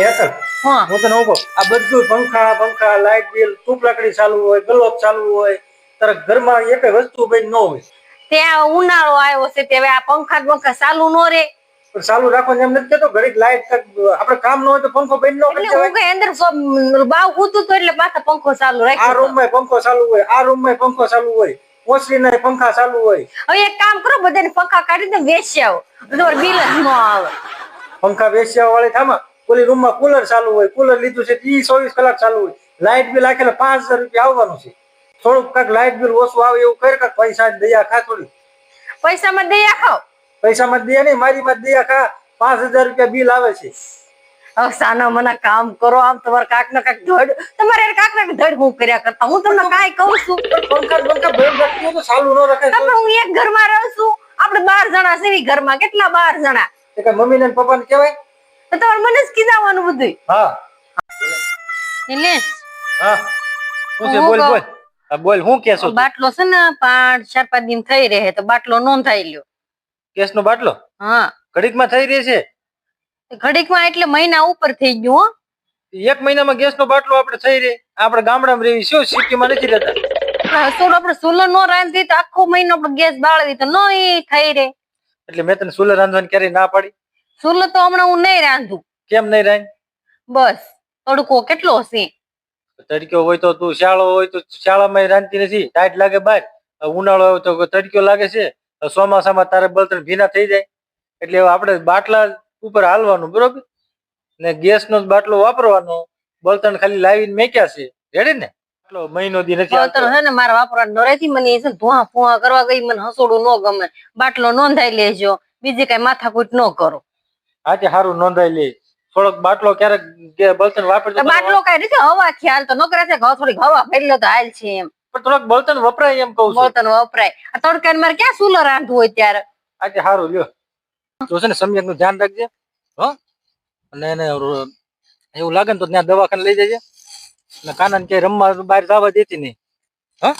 યતર હા હું તને કહું આ બધું પંખા લાઇટ બિલ ટ્યુબ લાકડી ચાલુ હોય ગલોબ ચાલુ હોય તારા ઘરમાં એક વસ્તુ બંધ ન હોય ત્યાં ઉનાળો આવ્યો છે તે હવે આ પંખા ચાલુ નો રે પણ ચાલુ રાખવાનું એમ નથી કેતો ઘડીક લાઇટ આપણે કામ ન હોય તો પંખો બંધ ન કરી એટલે હું દેવાય કઈ અંદર બાવ કૂતું તો એટલે પાછા પંખો ચાલુ આ રાખ્યો રૂમ માં પંખો ચાલુ હોય આ રૂમ માં પંખો ચાલુ હોય ઓસરી ના પંખા ચાલુ હોય હવે એક કામ કરો બધાને પંખા કાઢી દે વેચી આવો તમારે બિલ જ ન આવે પંખા વેચ્યા વાળી થામાં ઓલી રૂમ માં કુલર ચાલુ હોય કુલર લીધું છે 24 કલાક ચાલુ હોય લાઇટ બિલ આખેલા 5000 રૂપિયા આવવાનું છે થોડુંક કાંક લાઇટ બિલ ઓછું આવે એવું કર કાંક પૈસા દયા ખા થોડી પૈસામાં દયા ખાઓ પૈસામાં દયા નહીં મારી માં દયા ખા 5000 રૂપિયા બિલ આવે છે હવે સાના મને કામ કરો આમ તમારે કાક ના કાક ધડ તમારે કાક ના ધડ હું કર્યા કરતા હું તમને કાઈ કહું છું પંખા બંધ રાખીએ તો ચાલુ ન રખાય તમે હું એક ઘરમાં રહું છું આપણે 12 જણા છે ઘરમાં કેટલા 12 જણા કે મમ્મી ને પપ્પા ને કહેવાય તો તમારે મને જ કીધાવાનું બધું હા એટલે હા શું છે બોલ બોલ હા બોલ હું કેસો બાટલો છે ને 4-5 દિન થઈ રહે તો બાટલો નોંધાઈ લ્યો કેસ નો બાટલો હા ઘડીક માં થઈ રહી છે ઘડીક માં એટલે મહિના ઉપર થઈ ગયું હો એક મહિનામાં ગેસ નો બાટલો આપણે થઈ રહે આપણે ગામડામાં રહેવી શું સિટીમાં નથી રહેતા આપણે સોલર નો રાંધી તો આખો મહિનો આપણે ગેસ બાળવી તો નો થઈ રે એટલે મેં તને સોલર રાંધવાની ક્યારે ના પાડી સોલર તો હમણાં હું નહીં રાંધું કેમ નહીં રાંધ બસ તડકો કેટલો છે તડક્યો હોય તો તું શાળો હોય તો શાળામાં રાંધતી નથી ટાઈટ લાગે બહાર ઉનાળો હોય તો તડક્યો લાગે છે ચોમાસામાં તારે બળતણ ભીના થઈ જાય એટલે આપણે બાટલા ઉપર હાલવાનું બરોબર ને ગેસ નો બાટલો વાપરવાનો બળતણ ખાલી લાવીને મેક્યા છે રેડી ને આટલો મહિનો દી નથી બળતણ છે ને મારે વાપરવાનું નરેથી મને છે ધુઆ ફુઆ કરવા ગઈ મને હસોડું ન ગમે બાટલો નોંધાઈ લેજો બીજી કઈ માથાકૂટ ન કરો આજે સારું નોંધાઈ લે થોડોક બાટલો ક્યારેક બળતણ વાપરતો બાટલો કઈ રીતે હવા ખ્યાલ તો ન કરે છે થોડીક હવા ફેરલો તો હાલ છે એમ પણ થોડોક બળતણ વપરાય એમ કહું છું બળતણ વપરાય આ તડકા મારે ક્યાં સુલર રાંધવું હોય ત્યારે આજે સારું લ્યો તો છે ને સમ્યક નું ધ્યાન રાખજે હો અને એને એવું લાગે ને તો ત્યાં દવાખાને લઈ જજે ને કાના ને ક્યાંય રમવા બહાર જવા દેતી નહીં હા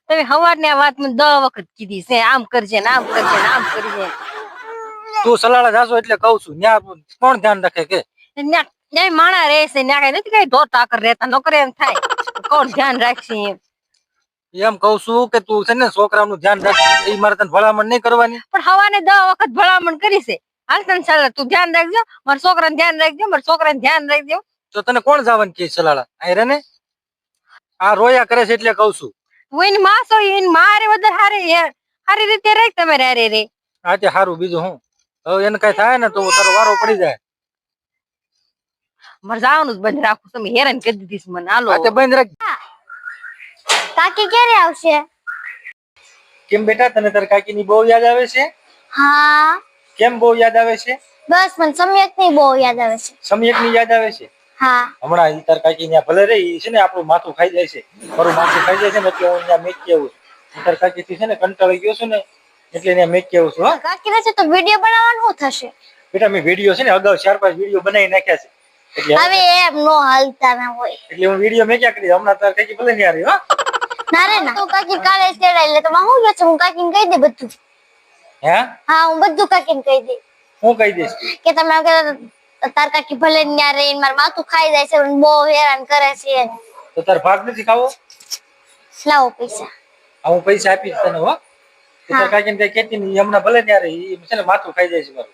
તમે હવારની આ વાત મેં 10 વખત કીધી છે આમ કરજે ને આમ કરજે ને આમ કરજે તું સલાડા જાશો એટલે કઉ છું ત્યાં કોણ ધ્યાન રાખે કે ત્યાં માણા રહે છે ત્યાં કઈ નથી કઈ ઢોર ટાકર રહેતા નોકરે એમ થાય કોણ ધ્યાન રાખશે એમ કઉ છું કે તું છે ને છોકરાનું ધ્યાન રાખ એ મારે તને ભલામણ નહીં કરવાની પણ હવાને 10 વખત ભલામણ કરી છે હાલ તને ચાલે તું ધ્યાન રાખજો મારા છોકરાને ધ્યાન રાખજો મારા છોકરાને ધ્યાન રાખજો તો તને કોણ જવાનું કે સલાડા આ રે ને આ રોયા કરે છે એટલે કઉ છું હું એની માં છો એની મારે વધારે સારી રીતે રાખ તમારે હારે રે આજે સારું બીજું હું હવે એને કઈ થાય ને તો તારો વારો પડી જાય મારે જવાનું જ બંધ રાખું તમે હેરાન કરી દીધી મને હાલો આજે બંધ રાખ કાકી ક્યારે આવશે? કેમ બેટા તને તાર કાકી ની બહુ યાદ આવે છે હા કેમ બહુ યાદ આવે છે બસ મને સમ્યક ની બહુ યાદ આવે છે. સમ્યક ની યાદ આવે છે હા હમણાં ઈ તાર કાકી ત્યાં ભલે રહી છે ને આપણું માથું ખાઈ જાય છે મારું માથું ખાઈ જાય છે ને એટલે હું ત્યાં મેકી આવું તાર કાકી થી છે ને કંટાળી ગયો છું ને એટલે ત્યાં મેકી આવું છું હા કાકી રહેશે તો વિડીયો બનાવવાનું શું થશે? બેટા મેં વિડીયો છે ને અગાઉ 4-5 વિડીયો બનાવી નાખ્યા છે એટલે હવે એમ નો હાલતા ના હોય. એટલે હું વિડીયો મેક્યા કરી હમણાં તાર કાકી ભલે નહીં આવી હા ના રે ના તું કાકી કાલે તેડાઈ એટલે તો હું છે હું કાકીને કહી દે બધું. હે હા હું બધું કાકીને કહી દે હું કહી દઈશ કે તમે તાર કાકી ભલે ન્યા રહીને મારું માથું ખાઈ જાય છે મને બહુ હેરાન કરે છે. તો તાર ભાગ નથી ખાવો લાવો પૈસા. આ હું પૈસા આપીશ તને હો તાર કાકીને કઈ કેતી નહીં હમણાં ભલે ત્યાં રહી છે ને માથું ખાઈ જાય છે મારું